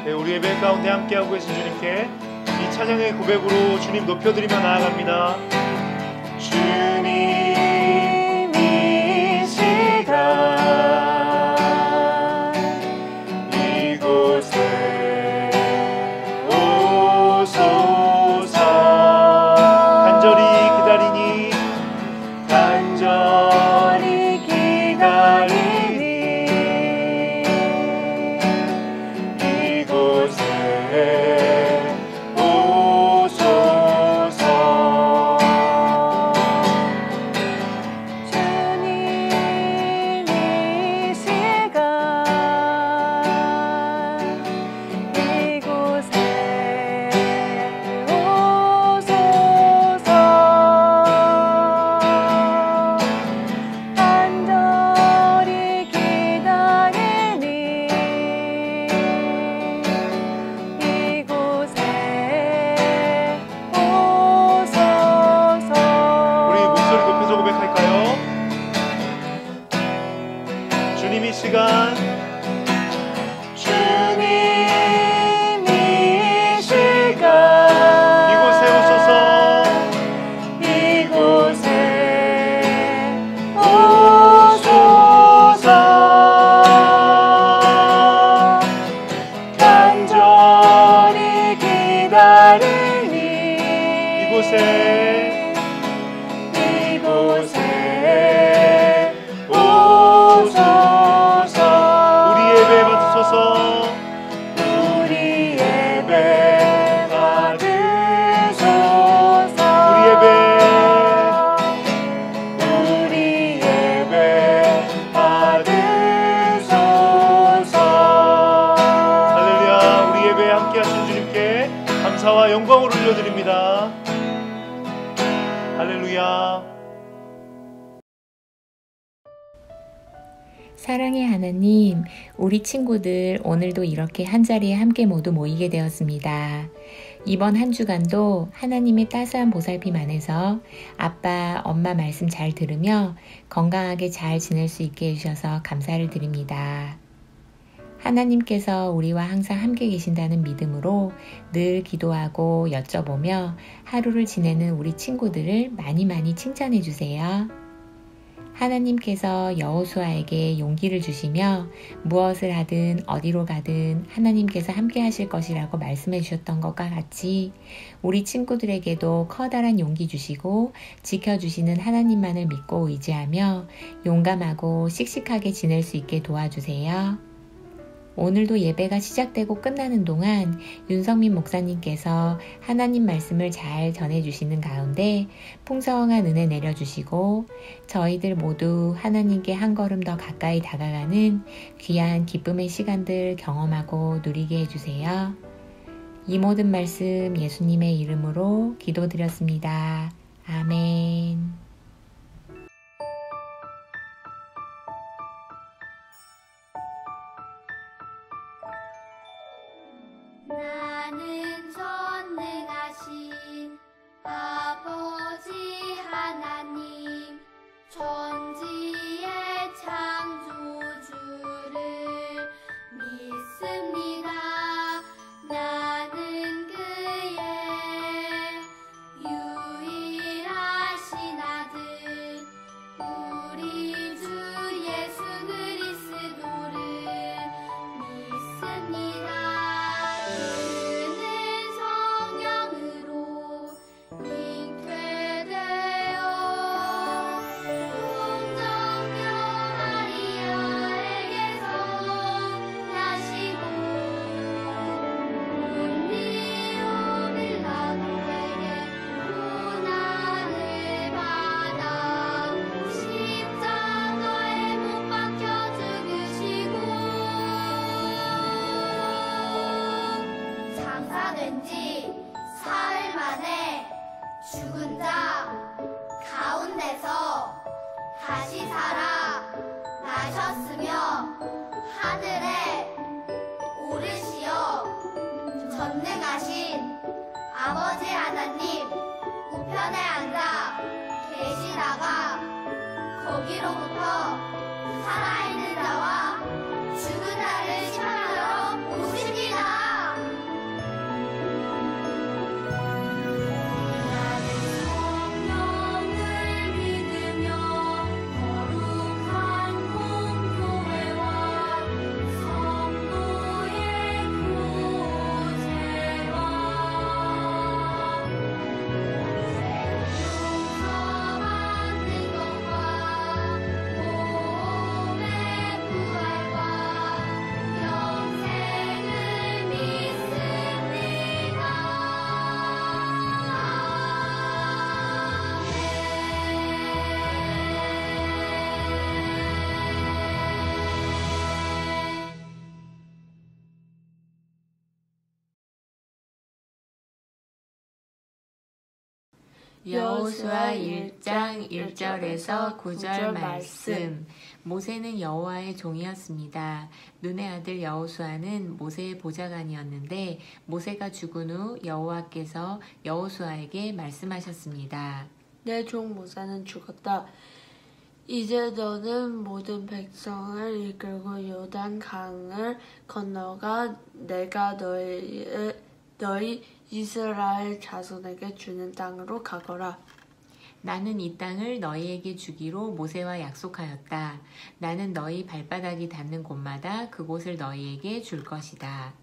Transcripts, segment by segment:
네, 우리 예배 가운데 함께하고 계신 주님께 이 찬양의 고백으로 주님 높여드리며 나아갑니다. 주님 이 시간 이곳에 오소서. 간절히 기다리니 감사와 영광을 올려드립니다. 할렐루야. 사랑의 하나님, 우리 친구들 오늘도 이렇게 한자리에 함께 모두 모이게 되었습니다. 이번 한 주간도 하나님의 따스한 보살핌 안에서 아빠, 엄마 말씀 잘 들으며 건강하게 잘 지낼 수 있게 해주셔서 감사를 드립니다. 하나님께서 우리와 항상 함께 계신다는 믿음으로 늘 기도하고 여쭤보며 하루를 지내는 우리 친구들을 많이 칭찬해 주세요. 하나님께서 여호수아에게 용기를 주시며 무엇을 하든 어디로 가든 하나님께서 함께 하실 것이라고 말씀해 주셨던 것과 같이 우리 친구들에게도 커다란 용기 주시고 지켜주시는 하나님만을 믿고 의지하며 용감하고 씩씩하게 지낼 수 있게 도와주세요. 오늘도 예배가 시작되고 끝나는 동안 윤성민 목사님께서 하나님 말씀을 잘 전해주시는 가운데 풍성한 은혜 내려주시고 저희들 모두 하나님께 한 걸음 더 가까이 다가가는 귀한 기쁨의 시간들 경험하고 누리게 해주세요. 이 모든 말씀 예수님의 이름으로 기도드렸습니다. 아멘. 나는 전능하신 아버지 하나님 천지의 창조주를 믿습니다. 나는 그의 유일하신 아들 우리 주 예수 그리스도를 믿습니다. 장사된지 사흘 만에 죽은 자 가운데서 다시 살아 나셨으며 하늘에 오르시어 전능하신 아버지 하나님 우편에 앉아 계시다가 거기로부터 살아있는 자와 죽은 자를 심판하러 오십니다. 여호수아 1장 1절에서 9절 말씀. 모세는 여호와의 종이었습니다. 눈의 아들 여호수아는 모세의 보좌관이었는데 모세가 죽은 후 여호와께서 여호수아에게 말씀하셨습니다. 내 종 모세는 죽었다. 이제 너는 모든 백성을 이끌고 요단 강을 건너가 내가 너희 이스라엘 자손에게 주는 땅으로 가거라. 나는 이 땅을 너희에게 주기로 모세와 약속하였다. 나는 너희 발바닥이 닿는 곳마다 그곳을 너희에게 줄 것이다.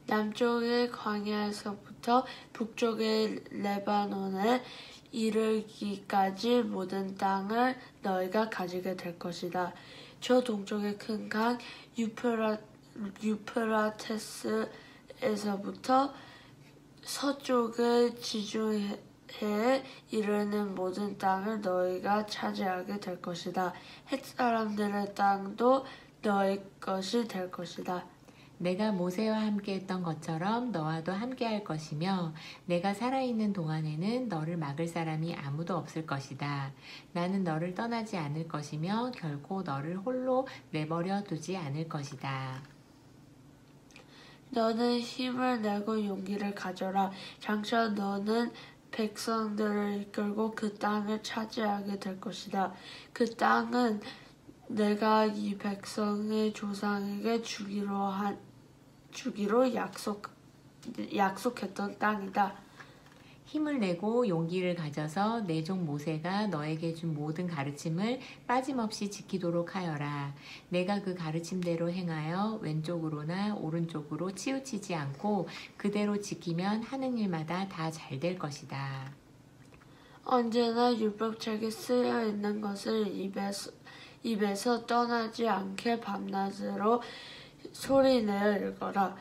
남쪽의 광야에서부터 북쪽의 레바논에 이르기까지 모든 땅을 너희가 가지게 될 것이다. 저 동쪽의 큰 강 유프라테스에서부터 서쪽의 지중해에 이르는 모든 땅을 너희가 차지하게 될 것이다. 헷 사람들의 땅도 너희 것이 될 것이다. 내가 모세와 함께 했던 것처럼 너와도 함께 할 것이며 내가 살아있는 동안에는 너를 막을 사람이 아무도 없을 것이다. 나는 너를 떠나지 않을 것이며 결코 너를 홀로 내버려 두지 않을 것이다. 너는 힘을 내고 용기를 가져라. 장차 너는 백성들을 이끌고 그 땅을 차지하게 될 것이다. 그 땅은 내가 이 백성의 조상에게 주기로 약속했던 땅이다. 힘을 내고 용기를 가져서 내 종 모세가 너에게 준 모든 가르침을 빠짐없이 지키도록 하여라. 내가 그 가르침대로 행하여 왼쪽으로나 오른쪽으로 치우치지 않고 그대로 지키면 하는 일마다 다 잘 될 것이다. 언제나 율법책에 쓰여 있는 것을 입에서 떠나지 않게 밤낮으로 소리내어 읽어라.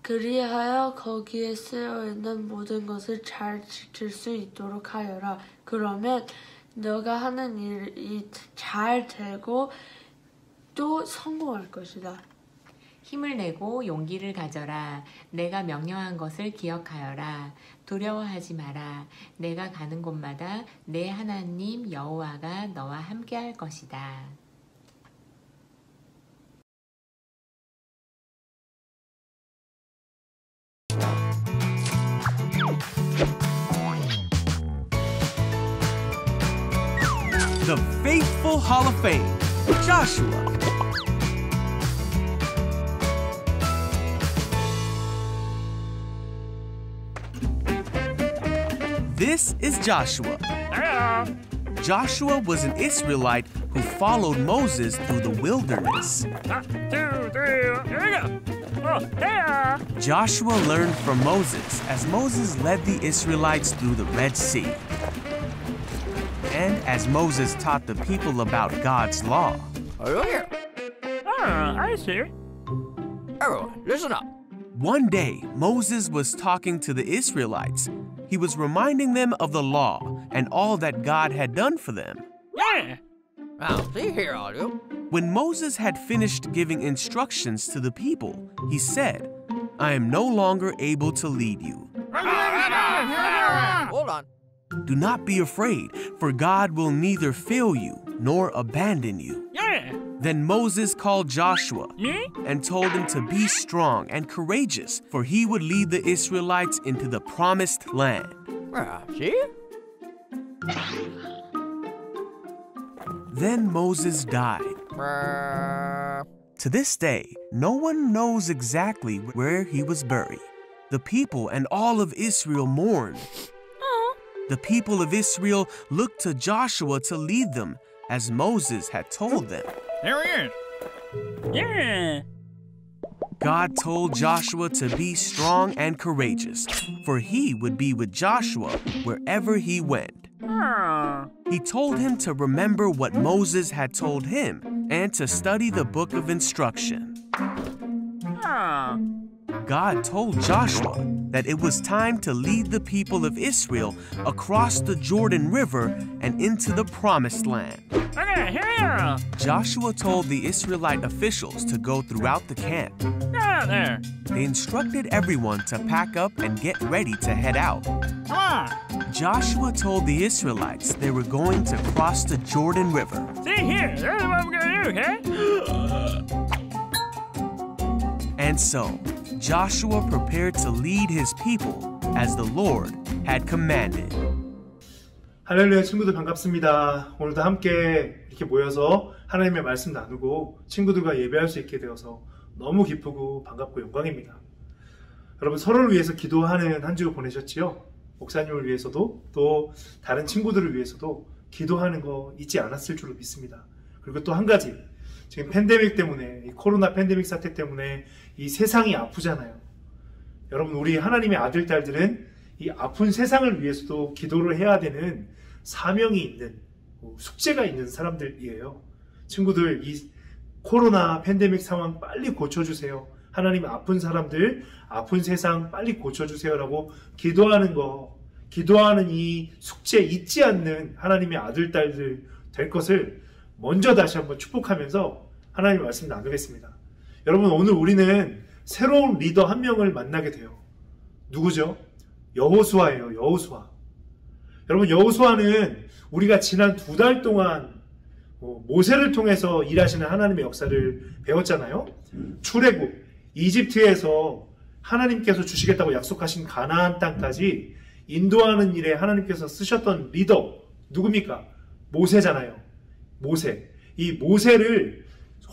그리하여 거기에 쓰여있는 모든 것을 잘 지킬 수 있도록 하여라. 그러면 너가 하는 일이 잘 되고 또 성공할 것이다. 힘을 내고 용기를 가져라. 내가 명령한 것을 기억하여라. 두려워하지 마라. 내가 가는 곳마다 내 하나님 여호와가 너와 함께 할 것이다. The Faithful Hall of Fame, Joshua. This is Joshua. Joshua was an Israelite who followed Moses through the wilderness. 1, 2, 3, here we go. Oh, yeah. Joshua learned from Moses as Moses led the Israelites through the Red Sea. And as Moses taught the people about God's law. Oh, yeah. I see. Everyone, listen up. One day, Moses was talking to the Israelites. He was reminding them of the law and all that God had done for them. Yeah. Now, see here, all you. When Moses had finished giving instructions to the people, he said, I am no longer able to lead you. Hold on. Do not be afraid, for God will neither fail you nor abandon you. Yeah. Then Moses called Joshua Me? and told him to be strong and courageous, for he would lead the Israelites into the promised land. See? Then Moses died. To this day, no one knows exactly where he was buried. The people and all of Israel mourned. The people of Israel looked to Joshua to lead them, as Moses had told them. There he is. Yeah. God told Joshua to be strong and courageous, for he would be with Joshua wherever he went. He told him to remember what Moses had told him and to study the book of instruction. God told Joshua that it was time to lead the people of Israel across the Jordan River and into the promised land. Okay, here. Joshua told the Israelite officials to go throughout the camp. Yeah, there. They instructed everyone to pack up and get ready to head out. Come on. Joshua told the Israelites they were going to cross the Jordan River. See here, that's what I'm gonna do, okay? And so, Joshua prepared to lead his people as the Lord had commanded. 할렐루야 친구들 반갑습니다. 오늘도 함께 이렇게 모여서 하나님의 말씀 나누고 친구들과 예배할 수 있게 되어서 너무 기쁘고 반갑고 영광입니다. 여러분 서로를 위해서 기도하는 한 주 보내셨지요? 목사님을 위해서도 또 다른 친구들을 위해서도 기도하는 거 잊지 않았을 줄로 믿습니다. 그리고 또 한 가지, 지금 팬데믹 때문에, 이 코로나 팬데믹 사태 때문에 이 세상이 아프잖아요. 여러분 우리 하나님의 아들, 딸들은 이 아픈 세상을 위해서도 기도를 해야 되는 사명이 있는, 숙제가 있는 사람들이에요. 친구들, 이 코로나 팬데믹 상황 빨리 고쳐주세요. 하나님 아픈 사람들, 아픈 세상 빨리 고쳐주세요 라고 기도하는 거, 기도하는 이 숙제 잊지 않는 하나님의 아들, 딸들 될 것을 먼저 다시 한번 축복하면서 하나님의 말씀 나누겠습니다. 여러분 오늘 우리는 새로운 리더 한 명을 만나게 돼요. 누구죠? 여호수아예요. 여호수아. 여러분 여호수아는 우리가 지난 2달 동안 모세를 통해서 일하시는 하나님의 역사를 배웠잖아요. 출애굽, 이집트에서 하나님께서 주시겠다고 약속하신 가나안 땅까지 인도하는 일에 하나님께서 쓰셨던 리더 누굽니까? 모세잖아요. 모세. 이 모세를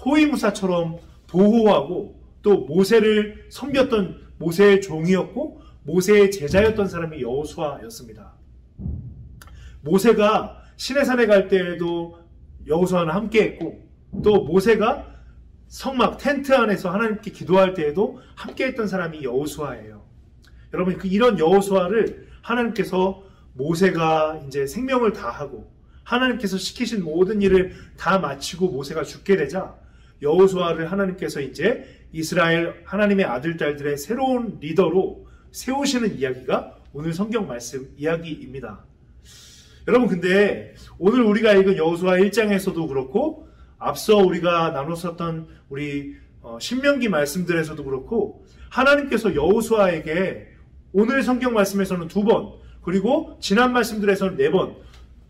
호위무사처럼 보호하고 또 모세를 섬겼던 모세의 종이었고 모세의 제자였던 사람이 여호수아였습니다. 모세가 시내산에 갈 때에도 여호수아는 함께했고 또 모세가 성막 텐트 안에서 하나님께 기도할 때에도 함께했던 사람이 여호수아예요. 여러분 이런 여호수아를 하나님께서 모세가 이제 생명을 다하고 하나님께서 시키신 모든 일을 다 마치고 모세가 죽게 되자 여호수아를 하나님께서 이제 이스라엘 하나님의 아들 딸들의 새로운 리더로 세우시는 이야기가 오늘 성경 말씀 이야기입니다. 여러분 근데 오늘 우리가 읽은 여호수아 1장에서도 그렇고 앞서 우리가 나눴었던 우리 신명기 말씀들에서도 그렇고 하나님께서 여호수아에게 오늘 성경 말씀에서는 2번 그리고 지난 말씀들에서는 4번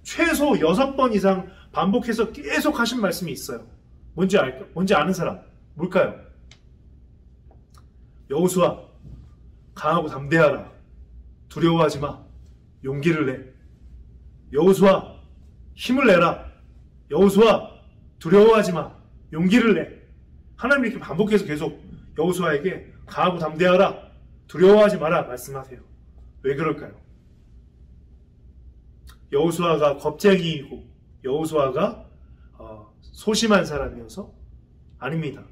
최소 6번 이상 반복해서 계속 하신 말씀이 있어요. 뭔지 아는 사람? 뭘까요? 여호수아 강하고 담대하라. 두려워하지 마. 용기를 내. 여호수아 힘을 내라. 여호수아 두려워하지 마. 용기를 내. 하나님 이렇게 반복해서 계속 여호수아에게 강하고 담대하라. 두려워하지 마라 말씀하세요. 왜 그럴까요? 여호수아가 겁쟁이이고 여호수아가 소심한 사람이어서? 아닙니다.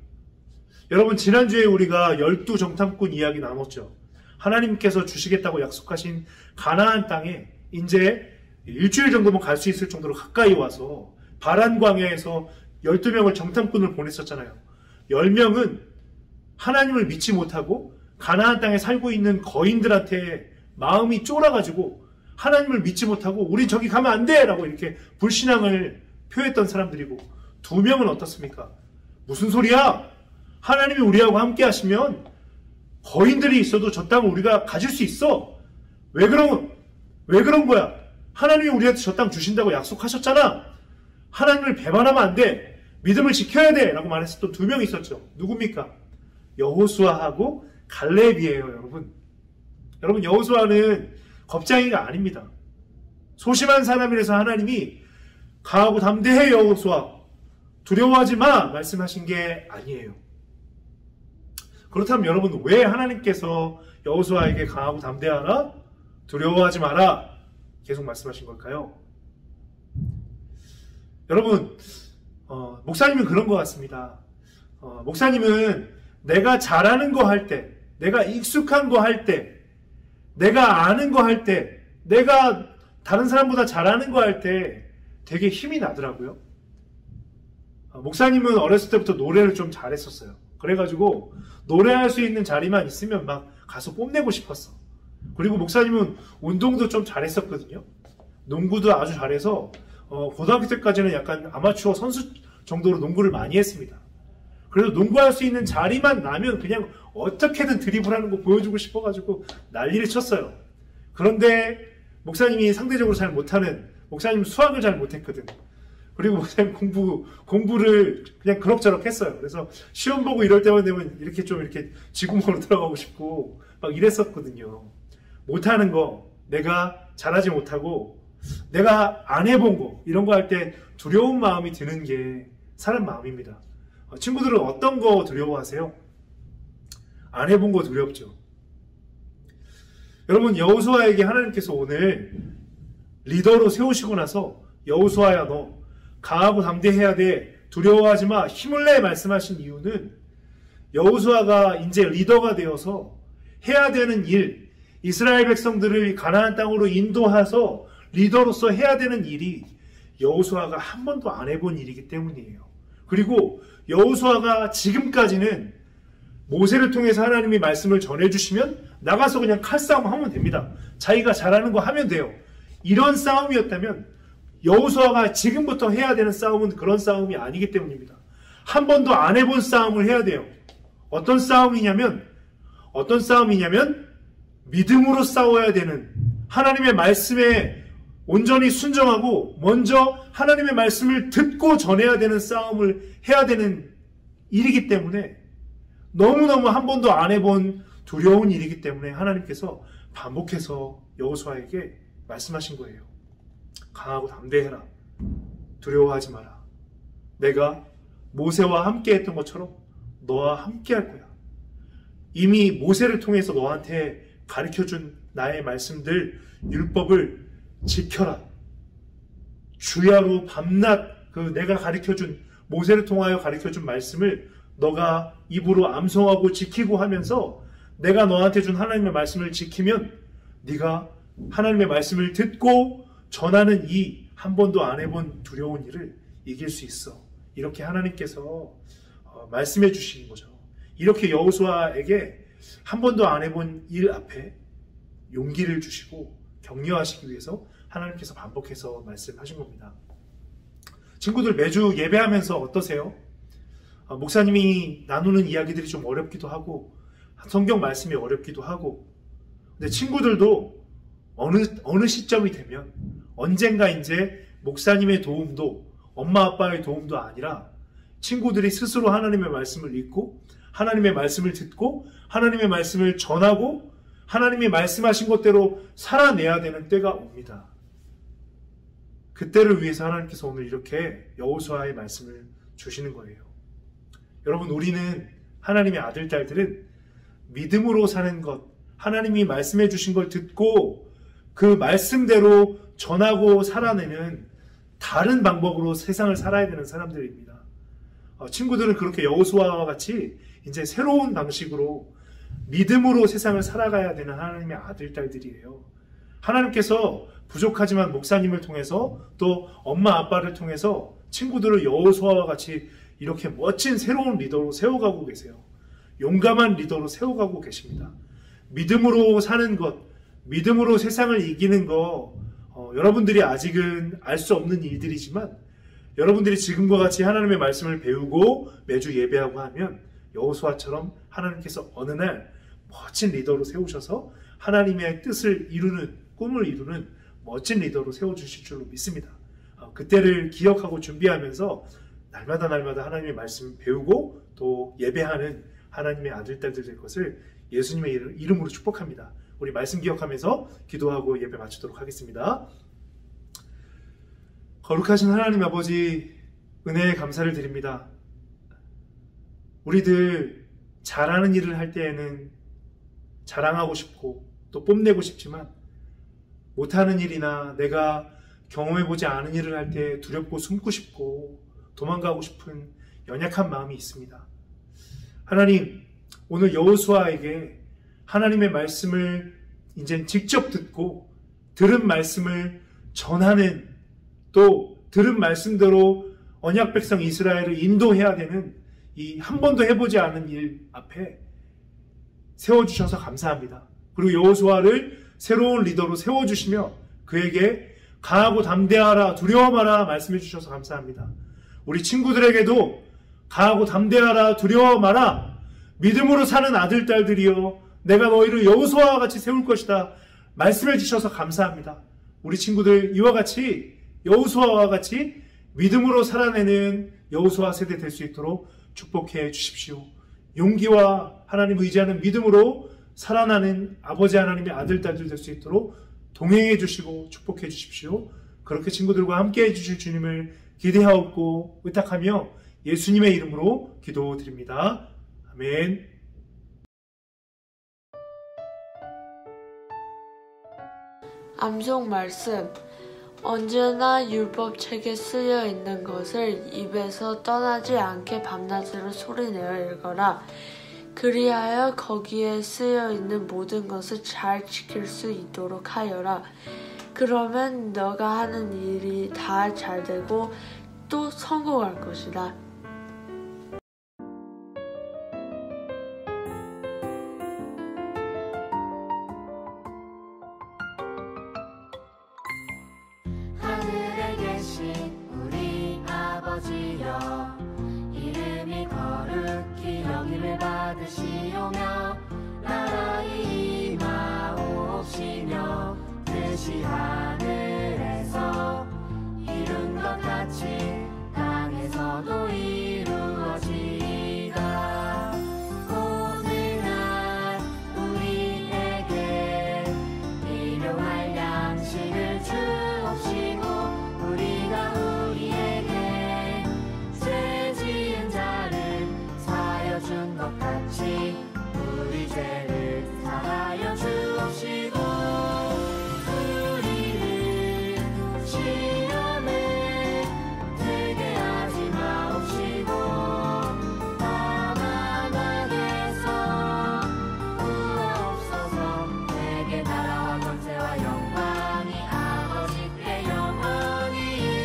여러분 지난주에 우리가 12정탐꾼 이야기 나눴죠. 하나님께서 주시겠다고 약속하신 가나안 땅에 이제 일주일 정도면 갈 수 있을 정도로 가까이 와서 바란 광야에서 12명을 정탐꾼을 보냈었잖아요. 10명은 하나님을 믿지 못하고 가나안 땅에 살고 있는 거인들한테 마음이 쫄아가지고 하나님을 믿지 못하고 우린 저기 가면 안 돼! 라고 이렇게 불신앙을 표했던 사람들이고 2명은 어떻습니까? 무슨 소리야? 하나님이 우리하고 함께 하시면 거인들이 있어도 저 땅을 우리가 가질 수 있어. 왜 그런 거야? 하나님이 우리한테 저 땅 주신다고 약속하셨잖아. 하나님을 배반하면 안 돼. 믿음을 지켜야 돼. 라고 말했었던 2명이 있었죠. 누굽니까? 여호수아하고 갈렙이에요, 여러분. 여러분, 여호수아는 겁쟁이가 아닙니다. 소심한 사람이라서 하나님이 강하고 담대해 여호수아 두려워하지 마 말씀하신 게 아니에요. 그렇다면 여러분 왜 하나님께서 여호수아에게 강하고 담대하라 두려워하지 마라 계속 말씀하신 걸까요? 여러분 목사님은 그런 것 같습니다. 목사님은 내가 잘하는 거 할 때, 내가 익숙한 거 할 때, 내가 아는 거 할 때, 내가 다른 사람보다 잘하는 거 할 때 되게 힘이 나더라고요. 목사님은 어렸을 때부터 노래를 좀 잘했었어요. 그래가지고 노래할 수 있는 자리만 있으면 막 가서 뽐내고 싶었어. 그리고 목사님은 운동도 좀 잘했었거든요. 농구도 아주 잘해서 고등학교 때까지는 약간 아마추어 선수 정도로 농구를 많이 했습니다. 그래서 농구할 수 있는 자리만 나면 그냥 어떻게든 드리블하는 거 보여주고 싶어가지고 난리를 쳤어요. 그런데 목사님이 상대적으로 잘 못하는, 목사님 수학을 잘 못했거든. 그리고 목사님 공부를 그냥 그럭저럭 했어요. 그래서 시험 보고 이럴 때만 되면 이렇게 좀 이렇게 쥐구멍으로 들어가고 싶고 막 이랬었거든요. 못하는 거, 내가 잘하지 못하고 내가 안 해본 거, 이런 거 할 때 두려운 마음이 드는 게 사람 마음입니다. 친구들은 어떤 거 두려워하세요? 안 해본 거 두렵죠. 여러분, 여호수아에게 하나님께서 오늘 리더로 세우시고 나서 여호수아야, 너 강하고 담대해야 돼, 두려워하지 마, 힘을 내 말씀하신 이유는 여호수아가 이제 리더가 되어서 해야 되는 일, 이스라엘 백성들을 가나안 땅으로 인도해서 리더로서 해야 되는 일이 여호수아가 한 번도 안 해본 일이기 때문이에요. 그리고 여호수아가 지금까지는 모세를 통해서 하나님이 말씀을 전해주시면 나가서 그냥 칼싸움 하면 됩니다. 자기가 잘하는 거 하면 돼요. 이런 싸움이었다면 여호수아가 지금부터 해야 되는 싸움은 그런 싸움이 아니기 때문입니다. 한 번도 안 해본 싸움을 해야 돼요. 어떤 싸움이냐면 믿음으로 싸워야 되는, 하나님의 말씀에 온전히 순종하고 먼저 하나님의 말씀을 듣고 전해야 되는 싸움을 해야 되는 일이기 때문에, 너무너무 한 번도 안 해본 두려운 일이기 때문에 하나님께서 반복해서 여호수아에게 말씀하신 거예요. 강하고 담대해라. 두려워하지 마라. 내가 모세와 함께 했던 것처럼 너와 함께 할 거야. 이미 모세를 통해서 너한테 가르쳐준 나의 말씀들, 율법을 지켜라. 주야로 밤낮 내가 가르쳐준, 모세를 통하여 가르쳐준 말씀을 너가 입으로 암송하고 지키고 하면서 내가 너한테 준 하나님의 말씀을 지키면 네가 하나님의 말씀을 듣고 전하는 이 한 번도 안 해본 두려운 일을 이길 수 있어. 이렇게 하나님께서 말씀해 주시는 거죠. 이렇게 여호수아에게 한 번도 안 해본 일 앞에 용기를 주시고 격려하시기 위해서 하나님께서 반복해서 말씀하신 겁니다. 친구들, 매주 예배하면서 어떠세요? 목사님이 나누는 이야기들이 좀 어렵기도 하고 성경 말씀이 어렵기도 하고, 근데 친구들도 어느 시점이 되면 언젠가 이제 목사님의 도움도, 엄마 아빠의 도움도 아니라 친구들이 스스로 하나님의 말씀을 읽고 하나님의 말씀을 듣고 하나님의 말씀을 전하고 하나님이 말씀하신 것대로 살아내야 되는 때가 옵니다. 그때를 위해서 하나님께서 오늘 이렇게 여호수아의 말씀을 주시는 거예요. 여러분, 우리는 하나님의 아들, 딸들은 믿음으로 사는 것, 하나님이 말씀해 주신 걸 듣고 그 말씀대로 전하고 살아내는 다른 방법으로 세상을 살아야 되는 사람들입니다. 친구들은 그렇게 여호수아와 같이 이제 새로운 방식으로 믿음으로 세상을 살아가야 되는 하나님의 아들, 딸들이에요. 하나님께서 부족하지만 목사님을 통해서 또 엄마, 아빠를 통해서 친구들을 여호수아와 같이 이렇게 멋진 새로운 리더로 세워가고 계세요. 용감한 리더로 세워가고 계십니다. 믿음으로 사는 것, 믿음으로 세상을 이기는 거, 여러분들이 아직은 알 수 없는 일들이지만 여러분들이 지금과 같이 하나님의 말씀을 배우고 매주 예배하고 하면 여호수아처럼 하나님께서 어느 날 멋진 리더로 세우셔서 하나님의 뜻을 이루는, 꿈을 이루는 멋진 리더로 세워주실 줄로 믿습니다. 그때를 기억하고 준비하면서 날마다 하나님의 말씀 배우고 또 예배하는 하나님의 아들, 딸들 될 것을 예수님의 이름으로 축복합니다. 우리 말씀 기억하면서 기도하고 예배 마치도록 하겠습니다. 거룩하신 하나님 아버지, 은혜에 감사를 드립니다. 우리들 잘하는 일을 할 때에는 자랑하고 싶고 또 뽐내고 싶지만, 못하는 일이나 내가 경험해보지 않은 일을 할 때 두렵고 숨고 싶고 도망가고 싶은 연약한 마음이 있습니다. 하나님, 오늘 여호수아에게 하나님의 말씀을 이제 직접 듣고 들은 말씀을 전하는, 또 들은 말씀대로 언약 백성 이스라엘을 인도해야 되는 이 한 번도 해보지 않은 일 앞에 세워주셔서 감사합니다. 그리고 여호수아를 새로운 리더로 세워주시며 그에게 강하고 담대하라, 두려워 마라 말씀해 주셔서 감사합니다. 우리 친구들에게도 강하고 담대하라, 두려워 마라, 믿음으로 사는 아들, 딸들이여 내가 너희를 여호수아와 같이 세울 것이다 말씀해 주셔서 감사합니다. 우리 친구들 이와 같이 여호수아와 같이 믿음으로 살아내는 여호수아 세대 될 수 있도록 축복해 주십시오. 용기와 하나님 의지하는 믿음으로 살아나는 아버지 하나님의 아들, 딸들 될 수 있도록 동행해 주시고 축복해 주십시오. 그렇게 친구들과 함께 해주실 주님을 기대하옵고 의탁하며 예수님의 이름으로 기도드립니다. 아멘. 암송 말씀. 언제나 율법책에 쓰여 있는 것을 입에서 떠나지 않게 밤낮으로 소리내어 읽어라. 그리하여 거기에 쓰여 있는 모든 것을 잘 지킬 수 있도록 하여라. 그러면 너가 하는 일이 다 잘되고 또 성공할 것이다. 하늘에 계신 우리 아버지여, 이름이 거룩히 여김을 받으시오며 나라의 임하옵시며 뜻이 하늘에서 이룬 것 같이 땅에서도 이루어지이다. 오늘날 우리에게 일용할 양식을 주옵시고 우리가 우리에게 죄 지은 자를 사하여 준 것 같이 우리 죄를 사하여 주옵시고 우리를 시험에 들게 하지 마옵시고 다만 악에서 구하옵소서. 내게 나라와 권세와 영광이 아버지께 영원히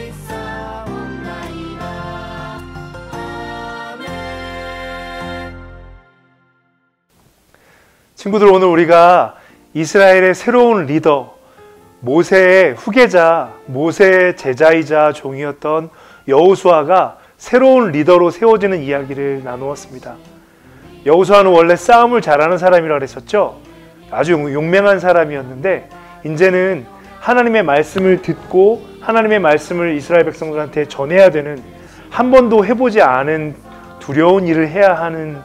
있사옵나이다. 아멘. 친구들, 오늘 우리가 이스라엘의 새로운 리더, 모세의 후계자, 모세의 제자이자 종이었던 여호수아가 새로운 리더로 세워지는 이야기를 나누었습니다. 여호수아는 원래 싸움을 잘하는 사람이라고 그랬었죠. 아주 용맹한 사람이었는데 이제는 하나님의 말씀을 듣고 하나님의 말씀을 이스라엘 백성들한테 전해야 되는, 한 번도 해보지 않은 두려운 일을 해야 하는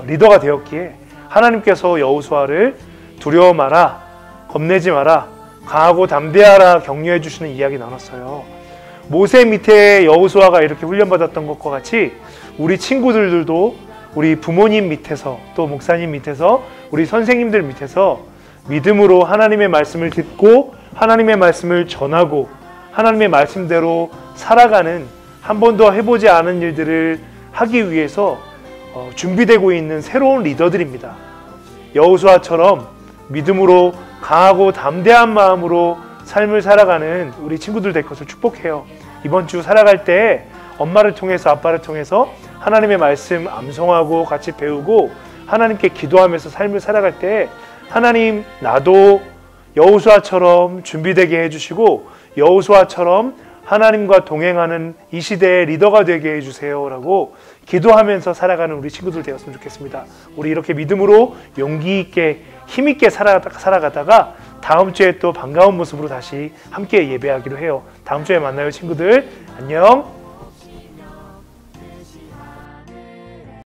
리더가 되었기에 하나님께서 여호수아를 두려워 마라, 겁내지 마라, 강하고 담대하라 격려해 주시는 이야기 나눴어요. 모세 밑에 여호수아가 이렇게 훈련받았던 것과 같이 우리 친구들도 우리 부모님 밑에서, 또 목사님 밑에서, 우리 선생님들 밑에서 믿음으로 하나님의 말씀을 듣고 하나님의 말씀을 전하고 하나님의 말씀대로 살아가는, 한 번도 해보지 않은 일들을 하기 위해서 준비되고 있는 새로운 리더들입니다. 여호수아처럼 믿음으로 강하고 담대한 마음으로 삶을 살아가는 우리 친구들 될 것을 축복해요. 이번 주 살아갈 때 엄마를 통해서, 아빠를 통해서 하나님의 말씀 암송하고 같이 배우고 하나님께 기도하면서 삶을 살아갈 때 하나님, 나도 여호수아처럼 준비되게 해주시고 여호수아처럼 하나님과 동행하는 이 시대의 리더가 되게 해주세요 라고 기도하면서 살아가는 우리 친구들 되었으면 좋겠습니다. 우리 이렇게 믿음으로 용기 있게 힘 있게 살아가다가 다음 주에 또 반가운 모습으로 다시 함께 예배하기로 해요. 다음 주에 만나요, 친구들. 안녕.